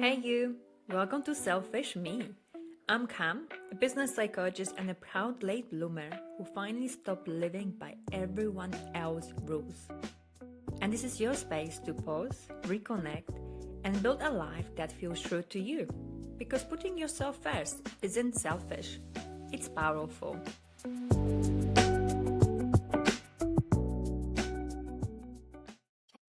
Hey you, welcome to Selfish Me. I'm Cam, a business psychologist and a proud late bloomer who finally stopped living by everyone else's rules. And this is your space to pause, reconnect, and build a life that feels true to you. Because putting yourself first isn't selfish, it's powerful.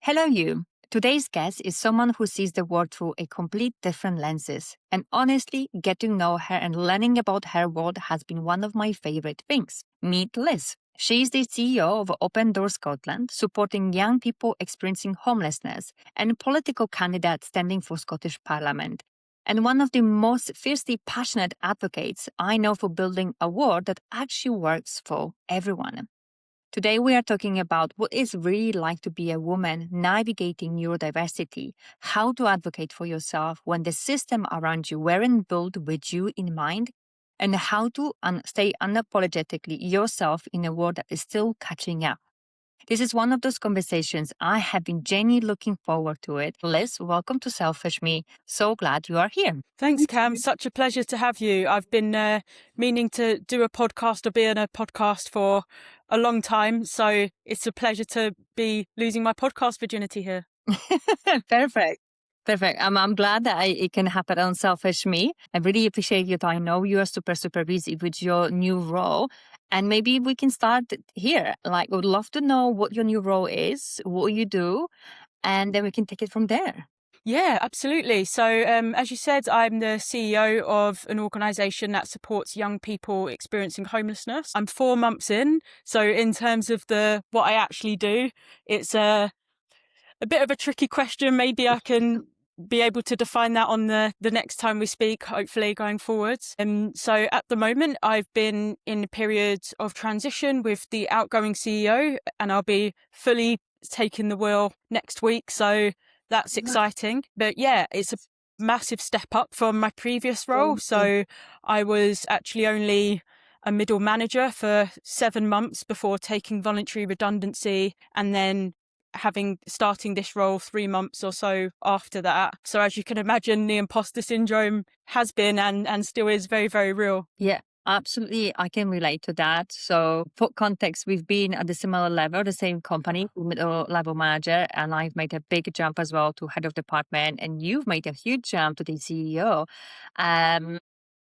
Hello, you. Today's guest is someone who sees the world through a complete different lenses. And honestly, getting to know her and learning about her world has been one of my favorite things. Meet Liss. She is the CEO of Open Door Scotland, supporting young people experiencing homelessness and a political candidate standing for Scottish Parliament. And one of the most fiercely passionate advocates I know for building a world that actually works for everyone. Today, we are talking about what it's really like to be a woman navigating neurodiversity, how to advocate for yourself when the system around you weren't built with you in mind, and how to stay unapologetically yourself in a world that is still catching up. This is one of those conversations I have been genuinely looking forward to it. Liss, welcome to Selfish Me. So glad you are here. Thanks, Cam. Such a pleasure to have you. I've been meaning to do a podcast or be in a podcast for a long time. So it's a pleasure to be losing my podcast virginity here. Perfect. I'm glad that it can happen on Selfish Me. I really appreciate your time. I know you are super busy with your new role. And maybe we can start here. I would love to know what your new role is, what you do, and then we can take it from there. Yeah, absolutely. So as you said, I'm the CEO of an organisation that supports young people experiencing homelessness. I'm 4 months in. So in terms of what I actually do, it's a bit of a tricky question. Maybe I can be able to define that on the next time we speak, hopefully going forwards. So at the moment, I've been in a period of transition with the outgoing CEO, and I'll be fully taking the wheel next week. So that's exciting. But yeah, it's a massive step up from my previous role. So I was actually only a middle manager for 7 months before taking voluntary redundancy, and then starting this role 3 months or so after that. So as you can imagine, the imposter syndrome has been and still is very, very real. Yeah, absolutely. I can relate to that. So for context, we've been at the similar level, the same company, middle level manager, and I've made a big jump as well to head of department, and you've made a huge jump to the CEO.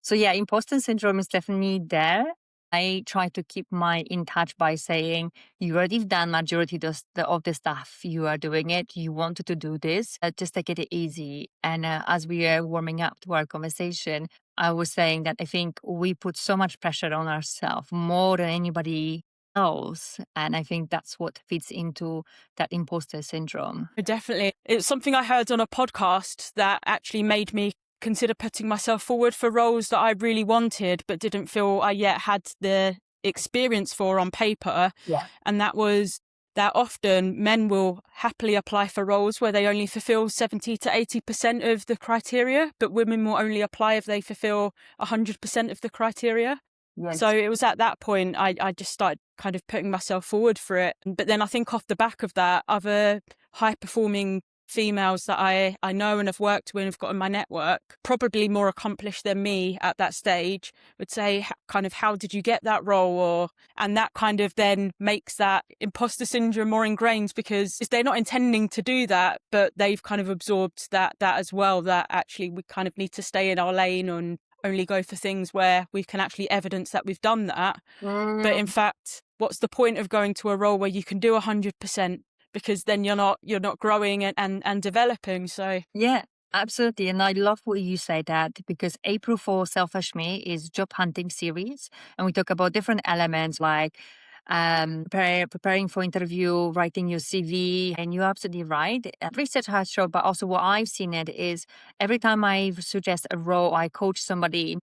So yeah, imposter syndrome is definitely there. I try to keep in touch by saying, you already done majority of the stuff. You are doing it. You wanted to do this. Just take it easy. And as we are warming up to our conversation, I was saying that I think we put so much pressure on ourselves more than anybody else. And I think that's what fits into that imposter syndrome. Definitely. It's something I heard on a podcast that actually made me consider putting myself forward for roles that I really wanted but didn't feel I yet had the experience for on paper. Yeah. And that was that often men will happily apply for roles where they only fulfill 70 to 80% of the criteria, but women will only apply if they fulfill 100% of the criteria. Yes. So it was at that point I just started kind of putting myself forward for it. But then I think off the back of that, other high-performing females that I know and have worked with and have got in my network, probably more accomplished than me at that stage, would say kind of, how did you get that role? And that kind of then makes that imposter syndrome more ingrained, because they're not intending to do that, but they've kind of absorbed that as well, that actually we kind of need to stay in our lane and only go for things where we can actually evidence that we've done that. But in fact, what's the point of going to a role where you can do 100%? Because then you're not growing and developing. So yeah, absolutely. And I love what you say that, because April for Selfish Me is job hunting series, and we talk about different elements like preparing for interview, writing your CV. And you're absolutely right. Research has shown, but also what I've seen it is every time I suggest a role, I coach somebody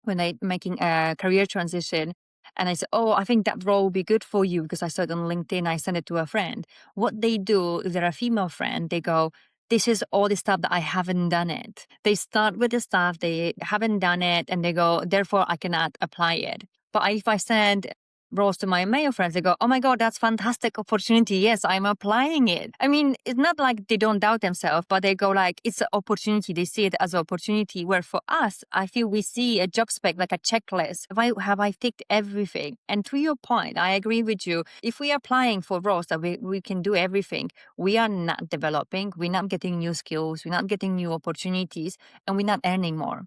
when they're making a career transition. And I said, I think that role will be good for you because I saw it on LinkedIn. I sent it to a friend. What they do, if they're a female friend, they go, this is all the stuff that I haven't done it. They start with the stuff they haven't done it and they go, therefore I cannot apply it. But if I send roles to my male friends, they go, oh my God, that's fantastic opportunity. Yes, I'm applying it. I mean, it's not like they don't doubt themselves, but they go like, it's an opportunity. They see it as an opportunity, where for us, I feel we see a job spec like a checklist. Have I ticked everything? And to your point, I agree with you. If we are applying for roles that we can do everything, we are not developing, we're not getting new skills, we're not getting new opportunities, and we're not earning more.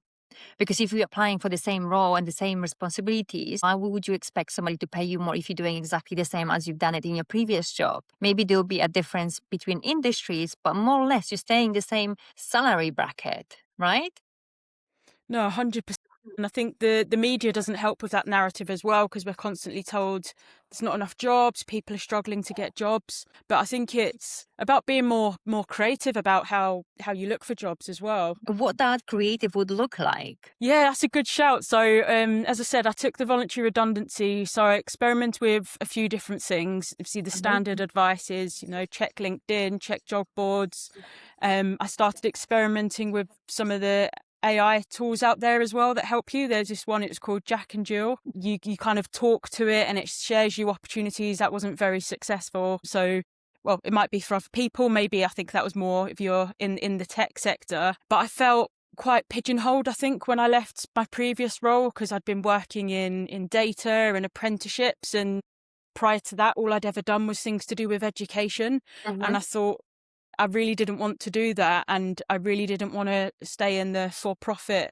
Because if you're applying for the same role and the same responsibilities, why would you expect somebody to pay you more if you're doing exactly the same as you've done it in your previous job? Maybe there'll be a difference between industries, but more or less you're staying the same salary bracket, right? No, 100%. And I think the media doesn't help with that narrative as well, because we're constantly told there's not enough jobs, people are struggling to get jobs. But I think it's about being more creative about how you look for jobs as well. What that creative would look like. Yeah, that's a good shout. So as I said, I took the voluntary redundancy. So I experiment with a few different things. Obviously, the standard advice is, check LinkedIn, check job boards. I started experimenting with some of the AI tools out there as well that help you. There's this one, it's called Jack and Jill. You kind of talk to it and it shares you opportunities. That wasn't very successful. So, well, it might be for other people. Maybe I think that was more if you're in the tech sector. But I felt quite pigeonholed, I think, when I left my previous role, because I'd been working in data and apprenticeships. And prior to that, all I'd ever done was things to do with education. And I thought, I really didn't want to do that, and I really didn't want to stay in the for-profit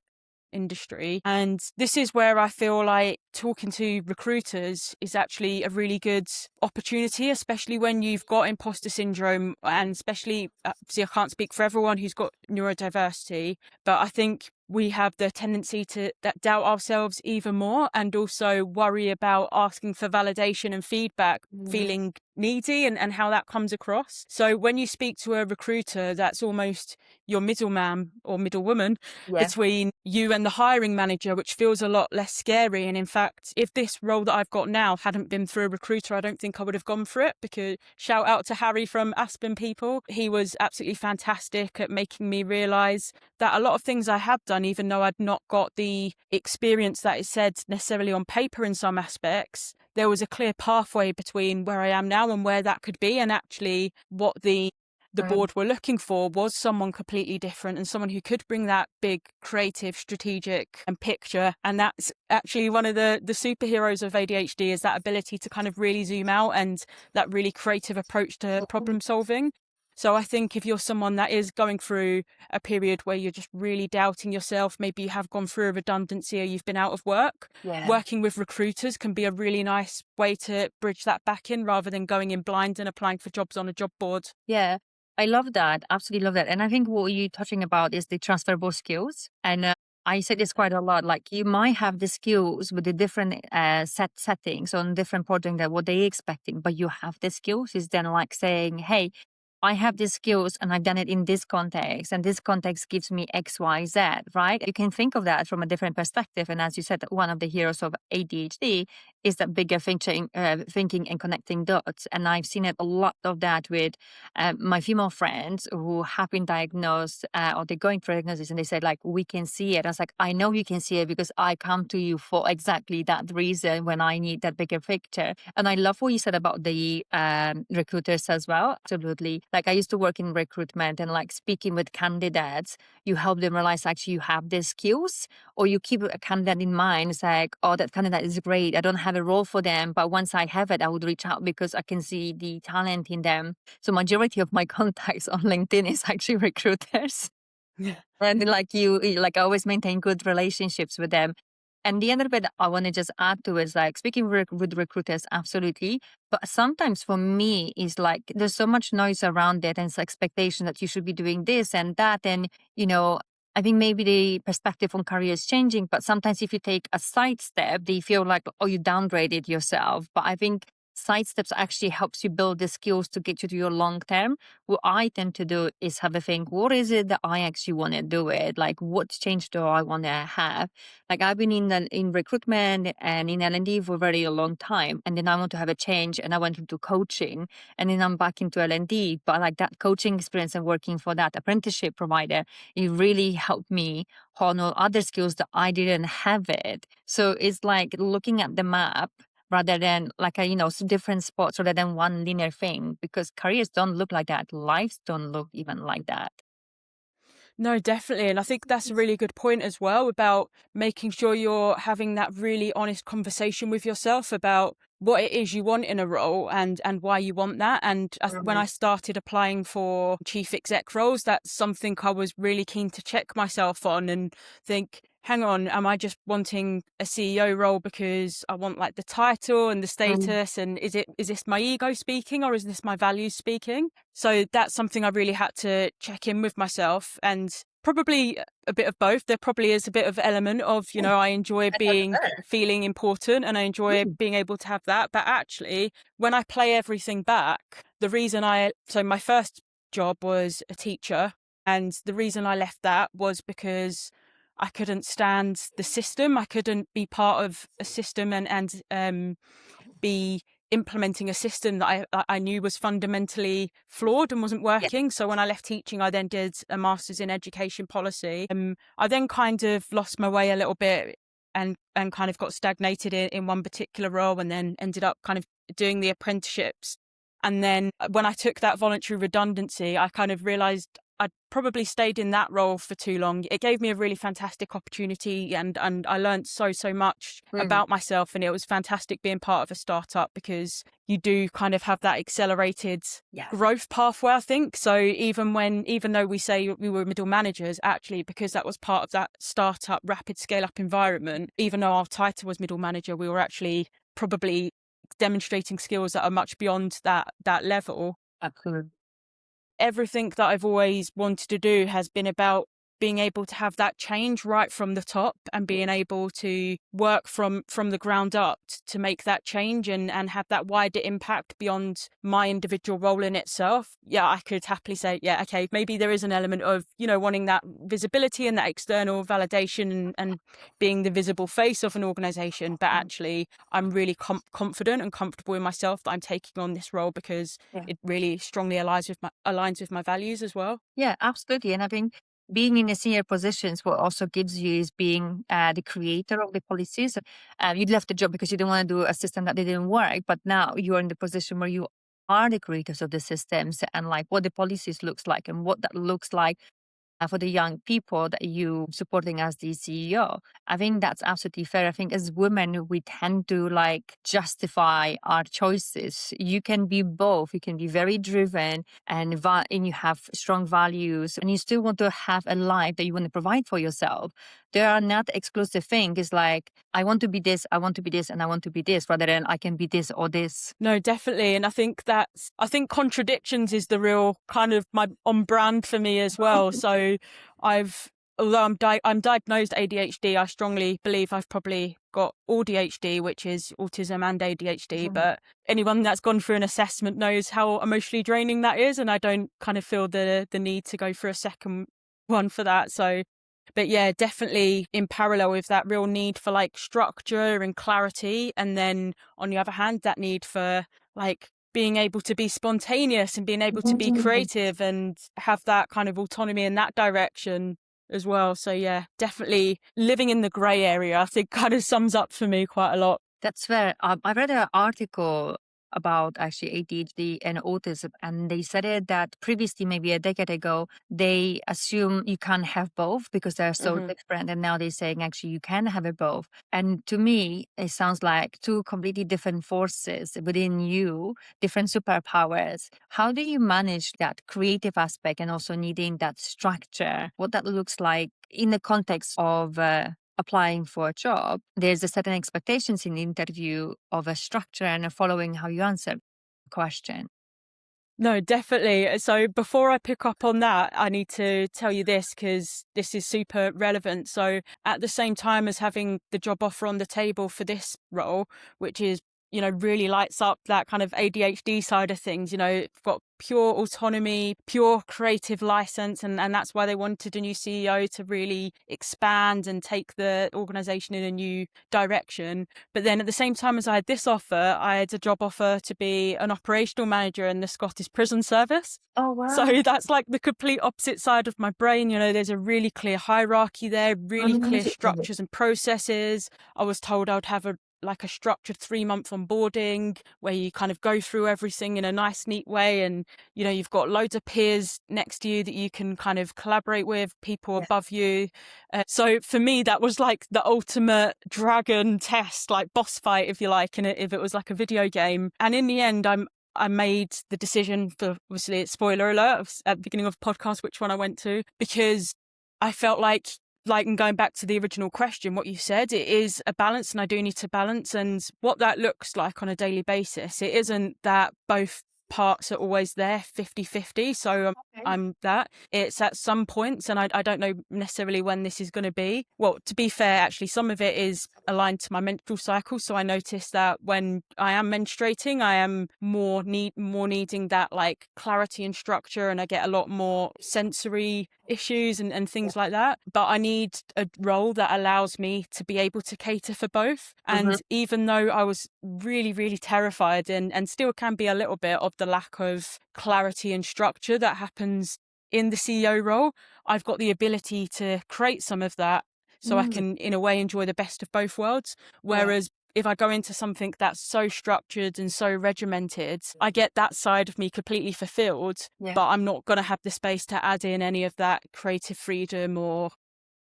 industry. And this is where I feel like talking to recruiters is actually a really good opportunity, especially when you've got imposter syndrome, and especially, see, I can't speak for everyone who's got neurodiversity, but I think we have the tendency to doubt ourselves even more, and also worry about asking for validation and feedback, feeling needy, and how that comes across. So when you speak to a recruiter, that's almost your middleman or middlewoman between you and the hiring manager, which feels a lot less scary. And in fact, if this role that I've got now hadn't been through a recruiter, I don't think I would have gone for it, because shout out to Harry from Aspen People. He was absolutely fantastic at making me realise that a lot of things I had done, even though I'd not got the experience that it said necessarily on paper in some aspects, there was a clear pathway between where I am now and where that could be. And actually what the board were looking for was someone completely different, and someone who could bring that big creative strategic and picture. And that's actually one of the superheroes of ADHD, is that ability to kind of really zoom out and that really creative approach to problem solving. So I think if you're someone that is going through a period where you're just really doubting yourself, maybe you have gone through a redundancy or you've been out of work, working with recruiters can be a really nice way to bridge that back in, rather than going in blind and applying for jobs on a job board. Yeah, I love that. Absolutely love that. And I think what you're touching about is the transferable skills. And I say this quite a lot, like you might have the skills with the different settings on different projects that what they're expecting, but you have the skills is then like saying, hey, I have these skills and I've done it in this context, and this context gives me X, Y, Z, right? You can think of that from a different perspective. And as you said, one of the heroes of ADHD is that bigger thinking and connecting dots. And I've seen it a lot of that with my female friends who have been diagnosed or they're going through diagnosis, and they said, like, we can see it. I was like, I know you can see it because I come to you for exactly that reason when I need that bigger picture. And I love what you said about the recruiters as well. Absolutely. Like I used to work in recruitment, and like speaking with candidates, you help them realize actually you have the skills, or you keep a candidate in mind. It's like, oh, that candidate is great. I don't have a role for them, but once I have it, I would reach out because I can see the talent in them. So majority of my contacts on LinkedIn is actually recruiters. And like I always maintain good relationships with them. And the other bit I want to just add to is like speaking with recruiters, absolutely. But sometimes for me is like there's so much noise around it, and it's expectation that you should be doing this and that. And, I think maybe the perspective on career is changing, but sometimes if you take a side step, they feel like, oh, you downgraded yourself. But I think side steps actually helps you build the skills to get you to your long term. What I tend to do is have a think, what is it that I actually want to do it? Like, what change do I want to have? Like, I've been in recruitment and in L&D for a very long time. And then I want to have a change, and I went into coaching, and then I'm back into L&D. But like that coaching experience and working for that apprenticeship provider, it really helped me hone other skills that I didn't have it. So it's like looking at the map rather than like different spots rather than one linear thing, because careers don't look like that. Lives don't look even like that. No, definitely. And I think that's a really good point as well about making sure you're having that really honest conversation with yourself about what it is you want in a role and why you want that. And when I started applying for chief exec roles, that's something I was really keen to check myself on and think, hang on, am I just wanting a CEO role because I want like the title and the status? And is this my ego speaking, or is this my values speaking? So that's something I really had to check in with myself, and probably a bit of both. There probably is a bit of element of, I enjoy feeling important, and I enjoy being able to have that. But actually, when I play everything back, so my first job was a teacher, and the reason I left that was because I couldn't stand the system. I couldn't be part of a system and be implementing a system that I knew was fundamentally flawed and wasn't working. Yeah. So when I left teaching, I then did a master's in education policy. I then kind of lost my way a little bit and kind of got stagnated in one particular role, and then ended up kind of doing the apprenticeships. And then when I took that voluntary redundancy, I kind of realized I'd probably stayed in that role for too long. It gave me a really fantastic opportunity, and I learned so much about myself. And it was fantastic being part of a startup, because you do kind of have that accelerated growth pathway, I think. So even though we say we were middle managers, actually, because that was part of that startup rapid scale up environment, even though our title was middle manager, we were actually probably demonstrating skills that are much beyond that level. Absolutely. Everything that I've always wanted to do has been about being able to have that change right from the top, and being able to work from the ground up to make that change and have that wider impact beyond my individual role in itself. Yeah, I could happily say, yeah, okay, maybe there is an element of, wanting that visibility and that external validation and being the visible face of an organization. But actually, I'm really confident and comfortable in myself that I'm taking on this role, because it really strongly aligns with my values as well. Yeah, absolutely. And I think being in a senior positions, what also gives you is being the creator of the policies. You left the job because you didn't want to do a system that didn't work, but now you are in the position where you are the creators of the systems, and like what the policies looks like and what that looks like for the young people that you supporting as the CEO. I think that's absolutely fair. I think as women, we tend to like justify our choices. You can be both. You can be very driven and you have strong values, and you still want to have a life that you want to provide for yourself. There are not exclusive things. It's like, I want to be this, I want to be this, and I want to be this, rather than I can be this or this. No, definitely. And I think contradictions is the real kind of my on brand for me as well. So although I'm diagnosed ADHD, I strongly believe I've probably got ADHD, which is autism and ADHD. But anyone that's gone through an assessment knows how emotionally draining that is. And I don't kind of feel the need to go for a second one for that. So, but yeah, definitely in parallel with that real need for like structure and clarity. And then on the other hand, that need for like being able to be spontaneous and being able to be creative and have that kind of autonomy in that direction as well. So yeah, definitely living in the grey area, I think, kind of sums up for me quite a lot. That's fair. I read an article about actually ADHD and autism, and they said it that previously, maybe a decade ago, they assume you can't have both because they're so different, and now they're saying actually you can have it both. And to me, it sounds like two completely different forces within you, different superpowers. How do you manage that creative aspect and also needing that structure? What that looks like in the context of applying for a job? There's a certain expectations in the interview of a structure and following how you answer the question. No, definitely. So before I pick up on that, I need to tell you this, because this is super relevant. So at the same time as having the job offer on the table for this role, which is, really lights up that kind of ADHD side of things, got pure autonomy, pure creative license. And that's why they wanted a new CEO to really expand and take the organization in a new direction. But then at the same time as I had this offer, I had a job offer to be an operational manager in the Scottish Prison Service. Oh, wow. So that's like the complete opposite side of my brain. There's a really clear hierarchy there, really clear structures and processes. I was told I'd have like a structured 3-month onboarding where you kind of go through everything in a nice, neat way. And, you know, you've got loads of peers next to you that you can kind of collaborate with, people above you. So for me, that was like the ultimate dragon test, like boss fight, if you like, and if it was like a video game. And in the end, I made the decision for, obviously, it's spoiler alert at the beginning of the podcast, which one I went to, because I felt like, and going back to the original question, what you said, it is a balance, and I do need to balance. And what that looks like on a daily basis, it isn't that both parts are always there 50-50. So I'm that. It's at some points, and I don't know necessarily when this is going to be. Well, to be fair, actually, some of it is aligned to my menstrual cycle. So I notice that when I am menstruating, I am more needing that like clarity and structure, and I get a lot more sensory issues and things like that. But I need a role that allows me to be able to cater for both. And even though I was really, really terrified and still can be a little bit of the lack of clarity and structure that happens in the CEO role, I've got the ability to create some of that so I can, in a way, enjoy the best of both worlds. Whereas if I go into something that's so structured and so regimented, I get that side of me completely fulfilled, but I'm not going to have the space to add in any of that creative freedom or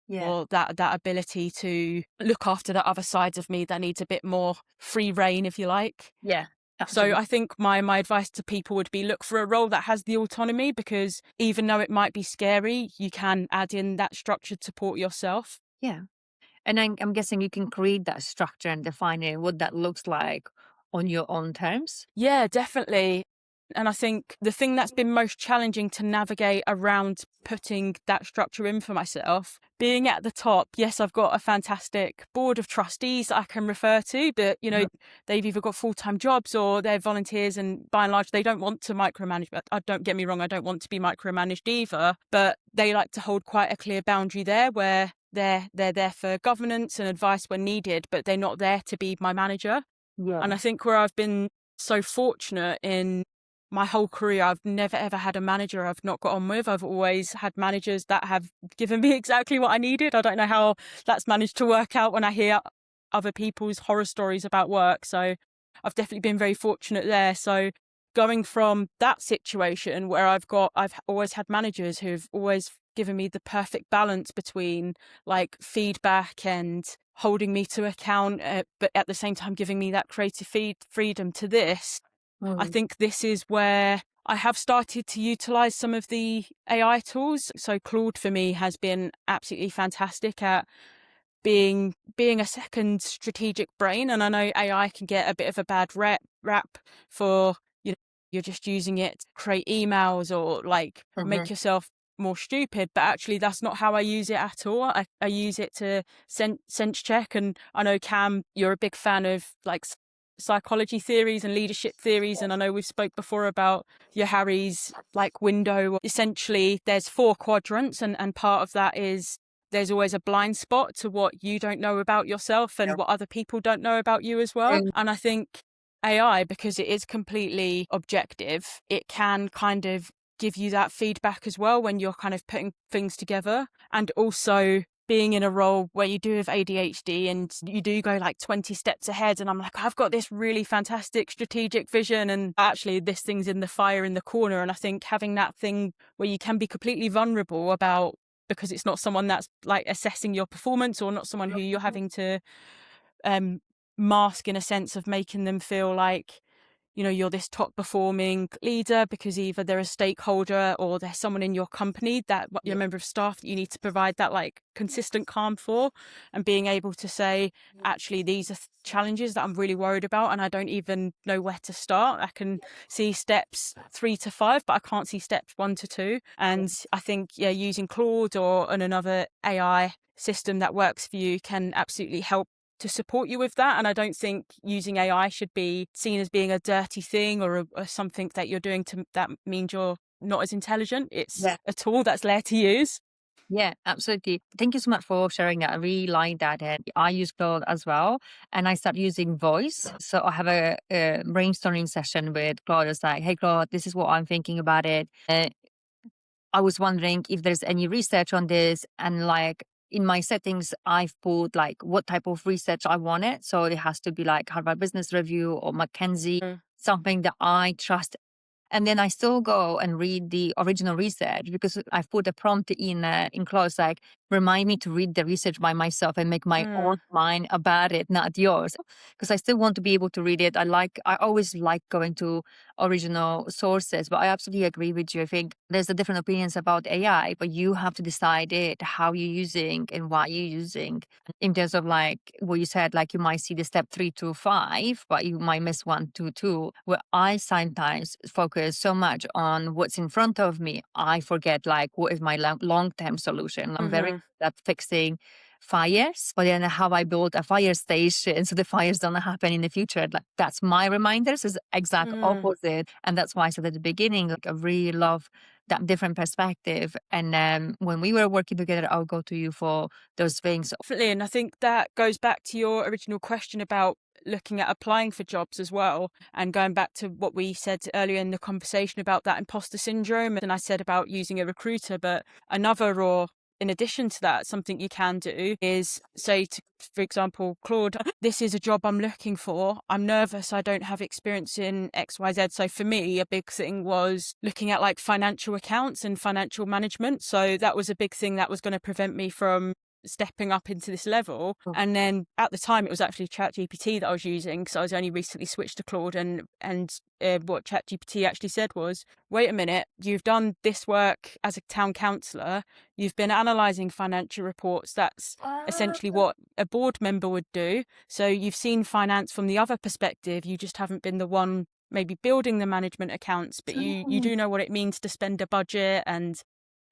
that ability to look after the other sides of me that needs a bit more free reign, if you like. Yeah. Absolutely. So I think my advice to people would be look for a role that has the autonomy, because even though it might be scary, you can add in that structured support yourself. Yeah. And I'm guessing you can create that structure and define it, what that looks like on your own terms. Yeah, definitely. And I think the thing that's been most challenging to navigate around putting that structure in for myself, being at the top, yes, I've got a fantastic board of trustees I can refer to, but, you know, they've either got full-time jobs or they're volunteers, and by and large, they don't want to micromanage. Don't get me wrong, I don't want to be micromanaged either, but they like to hold quite a clear boundary there where they're there for governance and advice when needed, but they're not there to be my manager. Yeah. And I think where I've been so fortunate in my whole career, I've never ever had a manager I've not got on with. I've always had managers that have given me exactly what I needed. I don't know how that's managed to work out when I hear other people's horror stories about work. So I've definitely been very fortunate there. So going from that situation where I've always had managers who've always given me the perfect balance between like feedback and holding me to account, but at the same time giving me that creative freedom to this. I think this is where I have started to utilize some of the AI tools. So Claude for me has been absolutely fantastic at being a second strategic brain. And I know AI can get a bit of a bad rap for, you know, you're just using it to create emails or like make yourself more stupid, but actually that's not how I use it at all. I use it to sense check. And I know, Cam, you're a big fan of like psychology theories and leadership theories, and I know we've spoke before about your Harry's like window. Essentially there's 4 quadrants, and part of that is there's always a blind spot to what you don't know about yourself and what other people don't know about you as well. And I think AI, because it is completely objective, it can kind of give you that feedback as well when you're kind of putting things together. And also being in a role where you do have ADHD and you do go like 20 steps ahead, and I'm like, I've got this really fantastic strategic vision, and actually this thing's in the fire in the corner. And I think having that thing where you can be completely vulnerable about, because it's not someone that's like assessing your performance or not someone who you're having to mask in a sense of making them feel like, you know, you're this top performing leader, because either they're a stakeholder or there's someone in your company that you're a member of staff that you need to provide that like consistent calm for, and being able to say, actually, these are challenges that I'm really worried about and I don't even know where to start. I can see steps 3 to 5, but I can't see steps 1 to 2. And I think, using Claude or another AI system that works for you can absolutely help to support you with that. And I don't think using AI should be seen as being a dirty thing or something that you're doing that means you're not as intelligent. It's a tool that's there to use. Yeah, absolutely. Thank you so much for sharing that. I really like that. And I use Claude as well. And I start using voice. So I have a brainstorming session with Claude. It's like, hey, Claude, this is what I'm thinking about it. I was wondering if there's any research on this, and like, in my settings, I've put like what type of research I wanted. So it has to be like Harvard Business Review or McKinsey, something that I trust. And then I still go and read the original research because I've put a prompt in clause like, remind me to read the research by myself and make my own mind about it, not yours. Because I still want to be able to read it. I always like going to original sources, but I absolutely agree with you. I think there's a different opinions about AI, but you have to decide it, how you're using and what you're using. In terms of like what you said, like you might see the step 3 to 5, but you might miss 1 to 2, where I sometimes focus so much on what's in front of me, I forget like what is my long-term solution. I'm very good at fixing fires, but then how I build a fire station so the fires don't happen in the future. Like that's my reminders is exact opposite. And that's why I said at the beginning, like I really love that different perspective. And when we were working together, I'll go to you for those things. Definitely. And I think that goes back to your original question about looking at applying for jobs as well, and going back to what we said earlier in the conversation about that imposter syndrome. And I said about using a recruiter, but another, or in addition to that, something you can do is say, for example, Claude, this is a job I'm looking for. I'm nervous. I don't have experience in XYZ. So for me, a big thing was looking at like financial accounts and financial management. So that was a big thing that was going to prevent me from stepping up into this level. And then at the time it was actually ChatGPT that I was using, because I was only recently switched to Claude, and what ChatGPT actually said was, wait a minute, you've done this work as a town councillor, you've been analysing financial reports, that's essentially what a board member would do, so you've seen finance from the other perspective, you just haven't been the one maybe building the management accounts, but you do know what it means to spend a budget and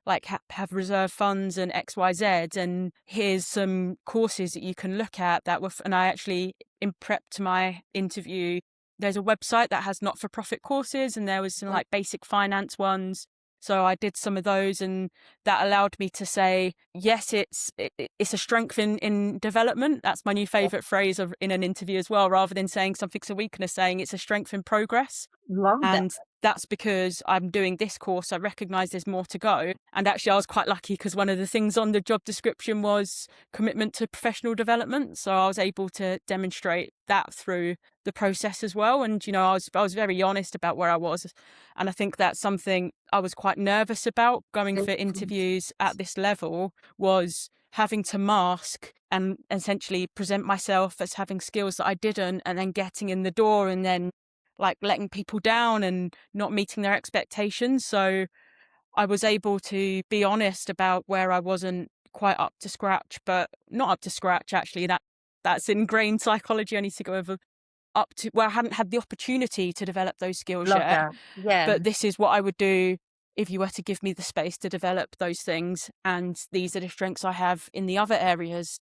like have reserve funds and XYZ, and here's some courses that you can look at that were, and I actually, in prep to my interview, there's a website that has not-for-profit courses, and there was some like basic finance ones. So I did some of those, and that allowed me to say, yes, it's a strength in development. That's my new favorite phrase in an interview as well, rather than saying something's a weakness, saying it's a strength in progress. Love that. And that's because I'm doing this course. I recognize there's more to go. And actually, I was quite lucky because one of the things on the job description was commitment to professional development. So I was able to demonstrate that through the process as well. And, you know, I was very honest about where I was. And I think that's something I was quite nervous about going for interviews at this level, was having to mask and essentially present myself as having skills that I didn't, and then getting in the door and then like letting people down and not meeting their expectations. So I was able to be honest about where I wasn't quite up to scratch, but not up to scratch, actually. That's ingrained psychology. I need to go over up to where I hadn't had the opportunity to develop those skills Love yet. that. Yeah. But this is what I would do if you were to give me the space to develop those things. And these are the strengths I have in the other areas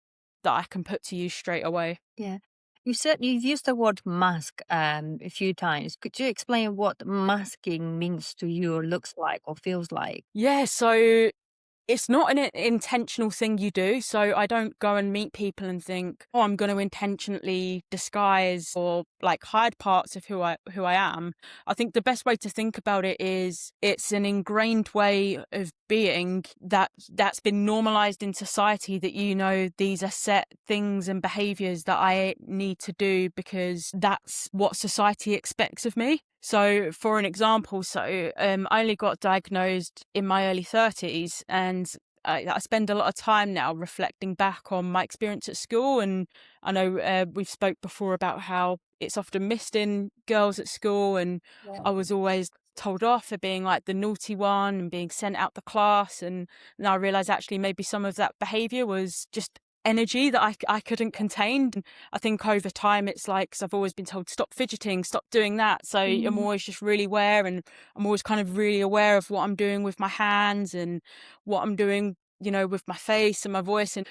that I can put to use straight away. Yeah. You said you've used the word mask a few times. Could you explain what masking means to you, or looks like, or feels like? Yeah, so it's not an intentional thing you do. So I don't go and meet people and think, oh, I'm going to intentionally disguise or like hide parts of who I am. I think the best way to think about it is it's an ingrained way of being that's been normalized in society, that, you know, these are set things and behaviors that I need to do because that's what society expects of me. So for an example, I only got diagnosed in my early 30s, and I spend a lot of time now reflecting back on my experience at school. And I know we've spoke before about how it's often missed in girls at school, and I was always told off for being like the naughty one and being sent out the class. And now I realise actually maybe some of that behaviour was just energy that I couldn't contain. And I think over time it's like, because I've always been told stop fidgeting, stop doing that, so I'm always just really aware, and I'm always kind of really aware of what I'm doing with my hands and what I'm doing, you know, with my face and my voice. And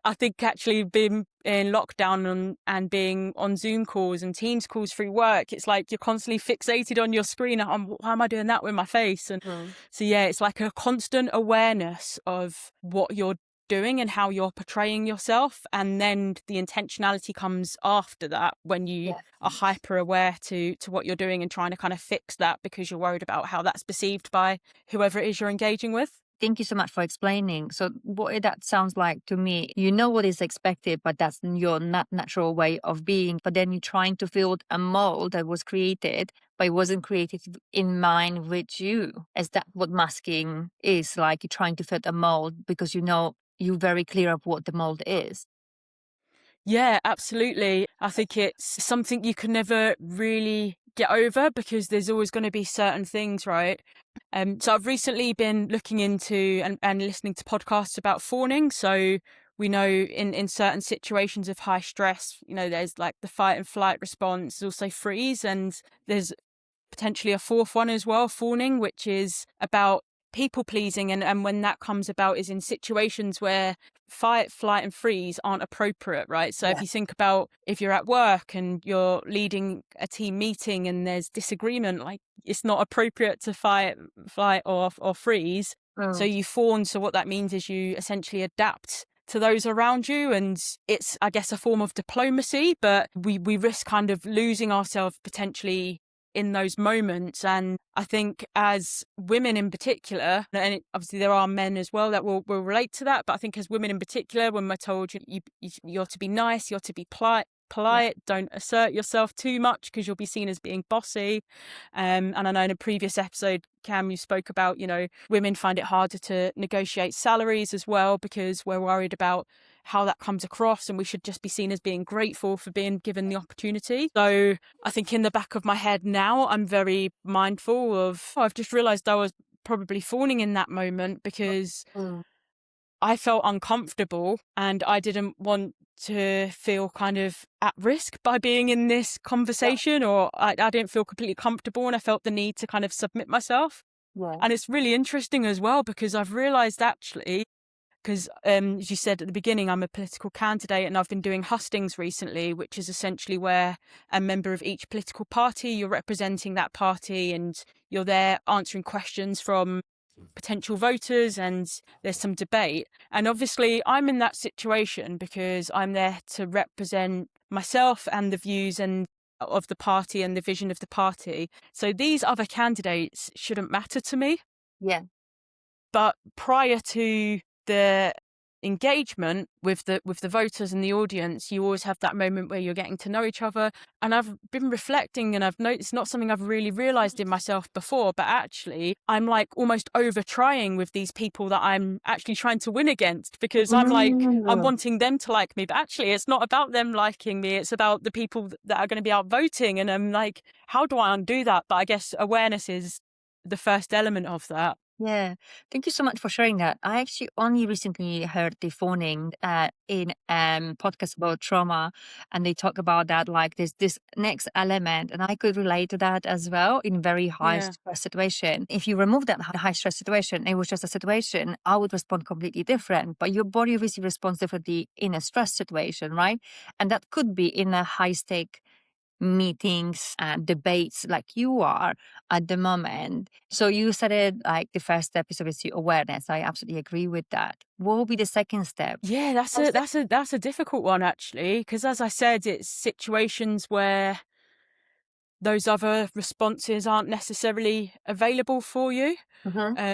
I think actually being in lockdown and being on Zoom calls and Teams calls through work, it's like you're constantly fixated on your screen. Why am I doing that with my face? And so yeah, it's like a constant awareness of what you're doing and how you're portraying yourself, and then the intentionality comes after that, when you are hyper aware to what you're doing and trying to kind of fix that because you're worried about how that's perceived by whoever it is you're engaging with. Thank you so much for explaining. So what that sounds like to me, you know what is expected, but that's your not natural way of being. But then you're trying to fill a mold that was created, but it wasn't created in mind with you. Is that what masking is? Like you're trying to fit a mold because you know you're very clear of what the mold is. Yeah, absolutely. I think it's something you can never really get over because there's always going to be certain things, right? So I've recently been looking into and listening to podcasts about fawning. So we know in certain situations of high stress, there's like the fight and flight response, there's also freeze, and there's potentially a fourth one as well, fawning, which is about people pleasing. And when that comes about is in situations where fight, flight and freeze aren't appropriate, right? So if you think about if you're at work and you're leading a team meeting and there's disagreement, like it's not appropriate to fight, flight or freeze. So you fawn. So what that means is you essentially adapt to those around you. And it's, I guess, a form of diplomacy, but we risk kind of losing ourselves potentially in those moments. And I think as women in particular, and obviously there are men as well that will relate to that, but I think as women in particular, when we're told you're to be nice, you're to be polite, don't assert yourself too much because you'll be seen as being bossy. And I know in a previous episode, Cam, you spoke about, women find it harder to negotiate salaries as well because we're worried about how that comes across, and we should just be seen as being grateful for being given the opportunity. So I think in the back of my head now, I'm very mindful of, I've just realised I was probably fawning in that moment because I felt uncomfortable and I didn't want to feel kind of at risk by being in this conversation, or I didn't feel completely comfortable and I felt the need to kind of submit myself. And it's really interesting as well because I've realised actually, because as you said at the beginning, I'm a political candidate and I've been doing hustings recently, which is essentially where a member of each political party, you're representing that party and you're there answering questions from potential voters and there's some debate. And obviously I'm in that situation because I'm there to represent myself and the views and of the party and the vision of the party. So these other candidates shouldn't matter to me. Yeah. But prior to the engagement with the voters and the audience, you always have that moment where you're getting to know each other. And I've been reflecting and I've noticed it's not something I've really realized in myself before, but actually I'm like almost over trying with these people that I'm actually trying to win against because I'm like, I'm wanting them to like me, but actually it's not about them liking me. It's about the people that are going to be out voting. And I'm like, how do I undo that? But I guess awareness is the first element of that. Yeah, thank you so much for sharing that. I actually only recently heard the fawning in podcast about trauma, and they talk about that like this next element, and I could relate to that as well in very high stress situation. If you remove that high stress situation, it was just a situation, I would respond completely different. But your body obviously responds differently in a stress situation, right? And that could be in a high stake meetings and debates like you are at the moment. So you said it like the first step is obviously awareness. I absolutely agree with that. What will be the second step? Yeah, that's a difficult one actually, because as I said, it's situations where those other responses aren't necessarily available for you.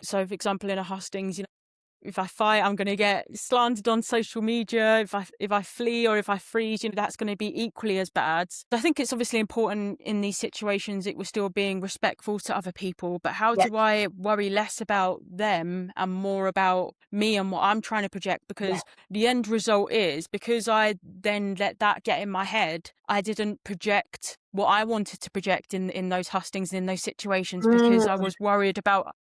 So for example, in a hustings, if I fight, I'm going to get slandered on social media. If I flee or if I freeze, that's going to be equally as bad. So I think it's obviously important in these situations that we're still being respectful to other people. But how do I worry less about them and more about me and what I'm trying to project? Because the end result is, because I then let that get in my head, I didn't project what I wanted to project in those hustings and in those situations because I was worried about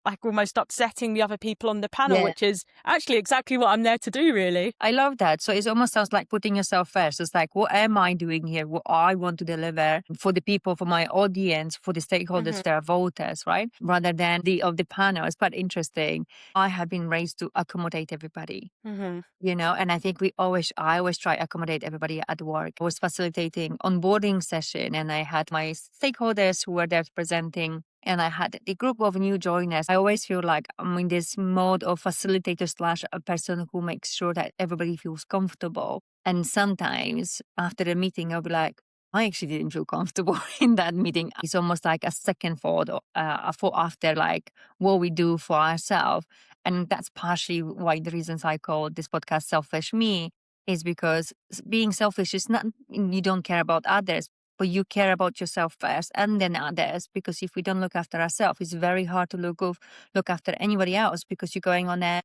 like almost upsetting the other people on the panel, which is actually exactly what I'm there to do, really. I love that. So it almost sounds like putting yourself first. It's like, what am I doing here? What I want to deliver for the people, for my audience, for the stakeholders, their voters, right? Rather than the panel. It's quite interesting. I have been raised to accommodate everybody, and I think I always try to accommodate everybody at work. I was facilitating onboarding session and I had my stakeholders who were there presenting. And I had the group of new joiners. I always feel like I'm in this mode of facilitator / a person who makes sure that everybody feels comfortable. And sometimes after the meeting, I'll be like, I actually didn't feel comfortable in that meeting. It's almost like a second thought, a thought after like what we do for ourselves. And that's partially why the reasons I call this podcast Selfish Me is because being selfish is not, you don't care about others, but you care about yourself first and then others. Because if we don't look after ourselves, it's very hard to look after anybody else, because you're going on a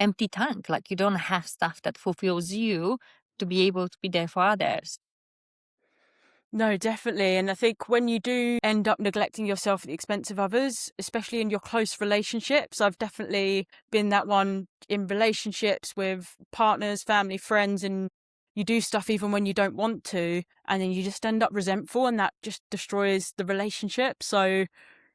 empty tank. Like, you don't have stuff that fulfills you to be able to be there for others. No, definitely. And I think when you do end up neglecting yourself at the expense of others, especially in your close relationships, I've definitely been that one in relationships with partners, family, friends, and you do stuff even when you don't want to, and then you just end up resentful, and that just destroys the relationship. So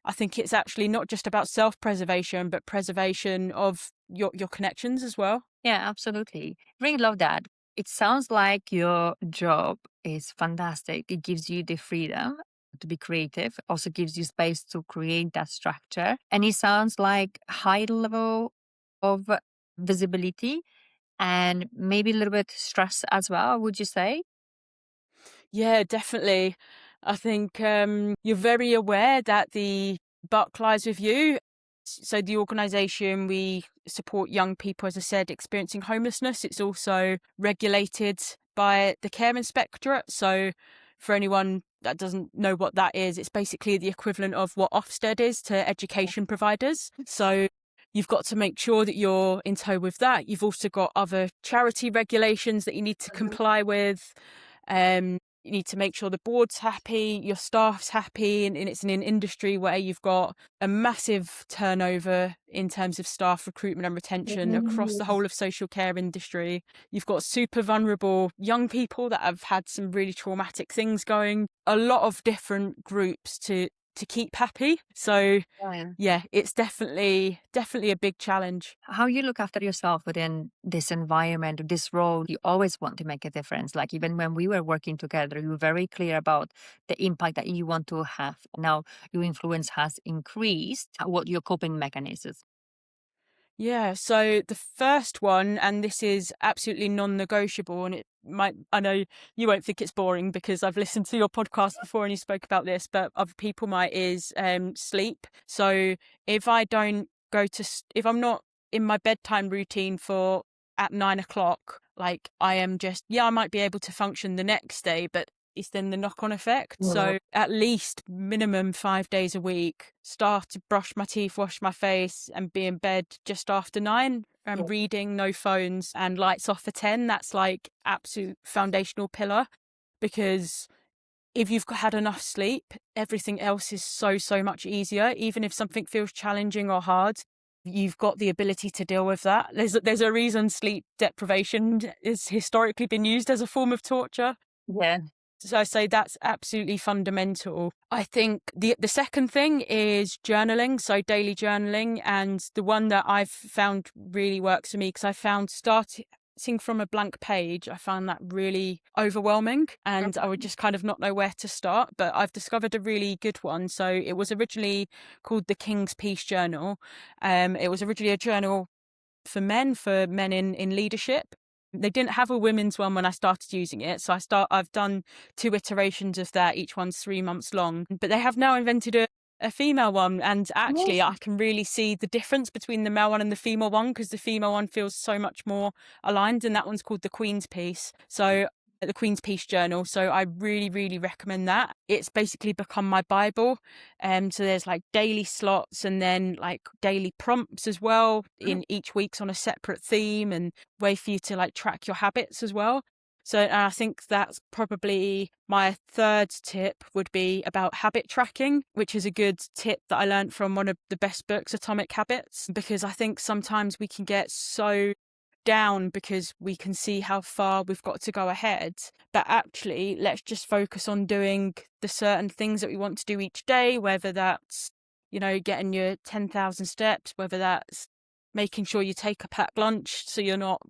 I think it's actually not just about self-preservation, but preservation of your connections as well. Yeah, absolutely. Really love that. It sounds like your job is fantastic. It gives you the freedom to be creative, also gives you space to create that structure. And it sounds like high level of visibility and maybe a little bit stress as well, would you say? Yeah, definitely. I think you're very aware that the buck lies with you. So the organisation, we support young people, as I said, experiencing homelessness. It's also regulated by the Care Inspectorate. So for anyone that doesn't know what that is, it's basically the equivalent of what Ofsted is to education providers. So you've got to make sure that you're in tow with that. You've also got other charity regulations that you need to comply with. You need to make sure the board's happy, your staff's happy, and it's in an industry where you've got a massive turnover in terms of staff recruitment and retention across the whole of social care industry. You've got super vulnerable young people that have had some really traumatic things going, a lot of different groups to keep happy. So yeah, it's definitely a big challenge. How you look after yourself within this environment, this role, you always want to make a difference. Like, even when we were working together, you were very clear about the impact that you want to have. Now your influence has increased. What your coping mechanisms? Yeah, so the first one, and this is absolutely non-negotiable, and I know you won't think it's boring because I've listened to your podcast before and you spoke about this, but other people might, is sleep. So if if I'm not in my bedtime routine for at 9 o'clock, like I might be able to function the next day, but it's then the knock-on effect. So at least minimum 5 days a week, start to brush my teeth, wash my face, and be in bed just after 9. And reading, no phones, and lights off for 10. That's like absolute foundational pillar, because if you've had enough sleep, everything else is so much easier. Even if something feels challenging or hard, you've got the ability to deal with that. There's a reason sleep deprivation has historically been used as a form of torture. Yeah. So I say that's absolutely fundamental. I think the second thing is journaling, so daily journaling. And the one that I've found really works for me, because I found starting from a blank page, I found that really overwhelming, and I would just kind of not know where to start. But I've discovered a really good one. So it was originally called the King's Peace Journal. It was originally a journal for men in leadership. They didn't have a women's one when I started using it. So I've done 2 iterations of that. Each one's 3 months long, but they have now invented a female one. And actually I can really see the difference between the male one and the female one, because the female one feels so much more aligned. And that one's called the Queen's Peace. So the Queen's Peace Journal. So I really recommend that. It's basically become my Bible. So there's like daily slots and then like daily prompts as well. In each week's on a separate theme, and way for you to like track your habits as well. So I think that's probably my third tip, would be about habit tracking, which is a good tip that I learned from one of the best books, Atomic Habits, because I think sometimes we can get so down because we can see how far we've got to go ahead, but actually let's just focus on doing the certain things that we want to do each day, whether that's, getting your 10,000 steps, whether that's making sure you take a packed lunch so you're not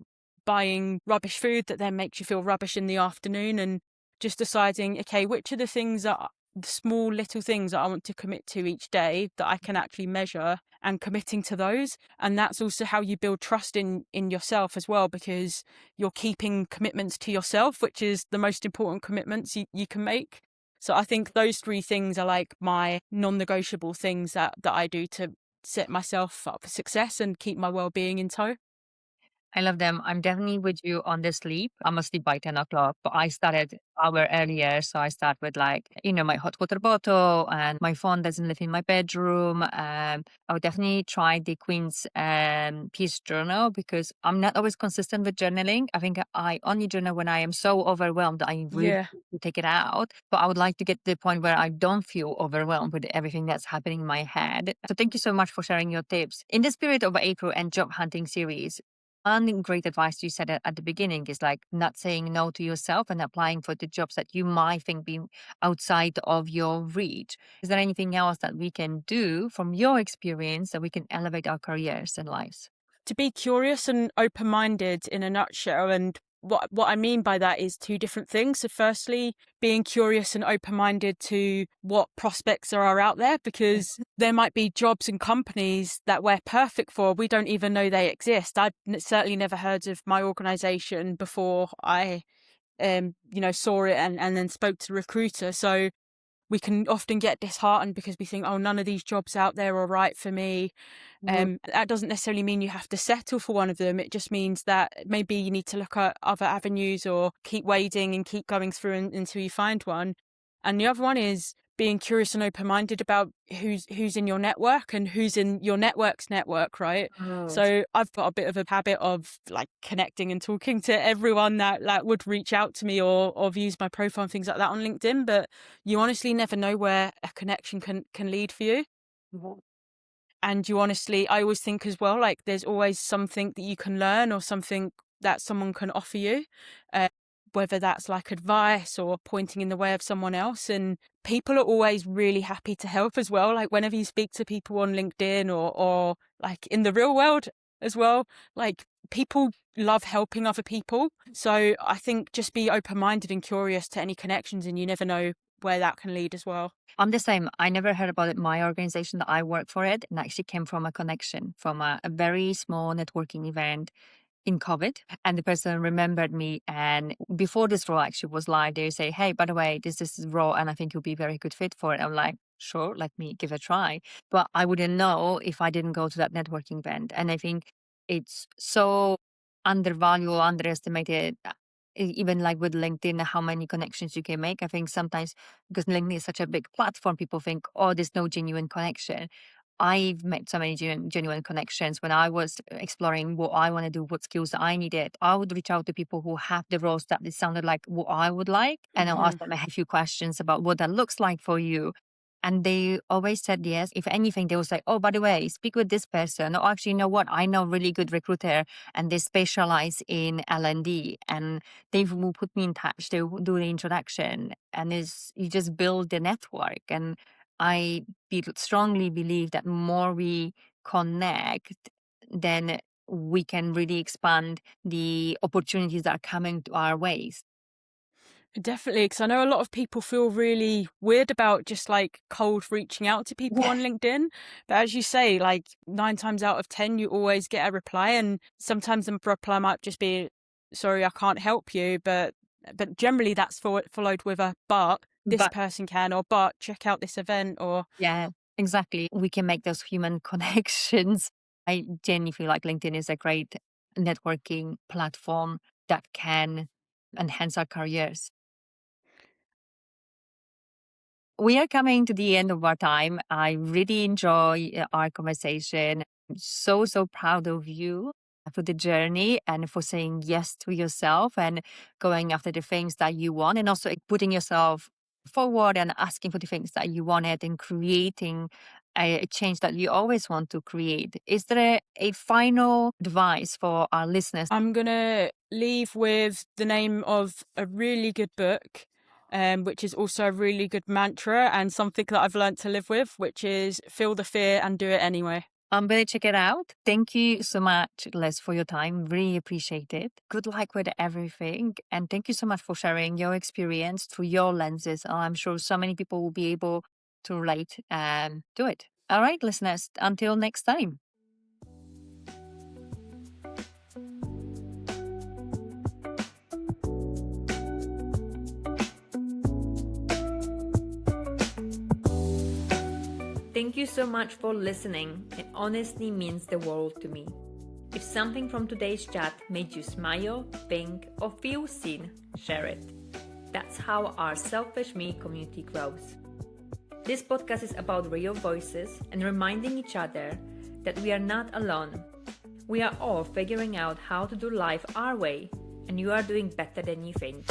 buying rubbish food that then makes you feel rubbish in the afternoon, and just deciding, okay, which are the things that the small little things that I want to commit to each day that I can actually measure, and committing to those. And that's also how you build trust in yourself as well, because you're keeping commitments to yourself, which is the most important commitments you can make. So I think those 3 things are like my non-negotiable things that I do to set myself up for success and keep my well-being in tow. I love them. I'm definitely with you on the sleep. I'm asleep by 10 o'clock, but I started hour earlier. So I start with my hot water bottle, and my phone doesn't live in my bedroom. I would definitely try the Queen's Peace Journal, because I'm not always consistent with journaling. I think I only journal when I am so overwhelmed that I really Yeah. need to take it out. But I would like to get to the point where I don't feel overwhelmed with everything that's happening in my head. So thank you so much for sharing your tips. In the spirit of April and job hunting series, one great advice you said at the beginning is not saying no to yourself and applying for the jobs that you might think be outside of your reach. Is there anything else that we can do from your experience that we can elevate our careers and lives? To be curious and open-minded in a nutshell, and what I mean by that is two different things. So firstly, being curious and open-minded to what prospects there are out there, because there might be jobs and companies that we're perfect for. We don't even know they exist. I'd certainly never heard of my organisation before I saw it and then spoke to the recruiter. So we can often get disheartened because we think, oh, none of these jobs out there are right for me. That doesn't necessarily mean you have to settle for one of them. It just means that maybe you need to look at other avenues or keep wading and keep going through until you find one. And the other one is being curious and open-minded about who's in your network and who's in your network's network, right? So I've got a bit of a habit of connecting and talking to everyone that would reach out to me or views my profile and things like that on LinkedIn, but you honestly never know where a connection can lead for you. And I always think as well, there's always something that you can learn or something that someone can offer you, whether that's advice or pointing in the way of someone else. And people are always really happy to help as well. Whenever you speak to people on LinkedIn or in the real world as well, people love helping other people. So I think just be open-minded and curious to any connections, and you never know where that can lead as well. I'm the same. I never heard about it. My organization that I work for it, and actually came from a connection from a very small networking event in COVID, and the person remembered me. And before this role actually was live, they say, hey, by the way, this is role and I think you'll be a very good fit for it. I'm like, sure, let me give it a try. But I wouldn't know if I didn't go to that networking event. And I think it's so undervalued, underestimated, even with LinkedIn, how many connections you can make. I think sometimes because LinkedIn is such a big platform, people think, oh, there's no genuine connection. I've made so many genuine connections. When I was exploring what I want to do, what skills I needed, I would reach out to people who have the roles that it sounded like what I would like. And I'll ask them a few questions about what that looks like for you. And they always said yes. If anything, they would say, oh, by the way, speak with this person. Or actually, you know what? I know a really good recruiter and they specialize in L&D. And they will put me in touch. They will do the introduction. And you just build the network. And I strongly believe that more we connect, then we can really expand the opportunities that are coming to our ways. Definitely, because I know a lot of people feel really weird about just cold reaching out to people on LinkedIn. But as you say, 9 times out of 10, you always get a reply, and sometimes the reply might just be, sorry, I can't help you. But generally that's followed with a but this person can, or but check out this event, or yeah, exactly. We can make those human connections. I genuinely feel like LinkedIn is a great networking platform that can enhance our careers. We are coming to the end of our time. I really enjoy our conversation. I'm so proud of you for the journey and for saying yes to yourself and going after the things that you want, and also putting yourself forward and asking for the things that you wanted and creating a change that you always want to create. Is there a final advice for our listeners? I'm going to leave with the name of a really good book, which is also a really good mantra and something that I've learned to live with, which is feel the fear and do it anyway. I'm going to check it out. Thank you so much, Liss, for your time. Really appreciate it. Good luck with everything. And thank you so much for sharing your experience through your lenses. I'm sure so many people will be able to relate and do it. All right, listeners, until next time. Thank you so much for listening. It honestly means the world to me. If something from today's chat made you smile, think, or feel seen, share it. That's how our Selfish Me community grows. This podcast is about real voices and reminding each other that we are not alone. We are all figuring out how to do life our way, and you are doing better than you think.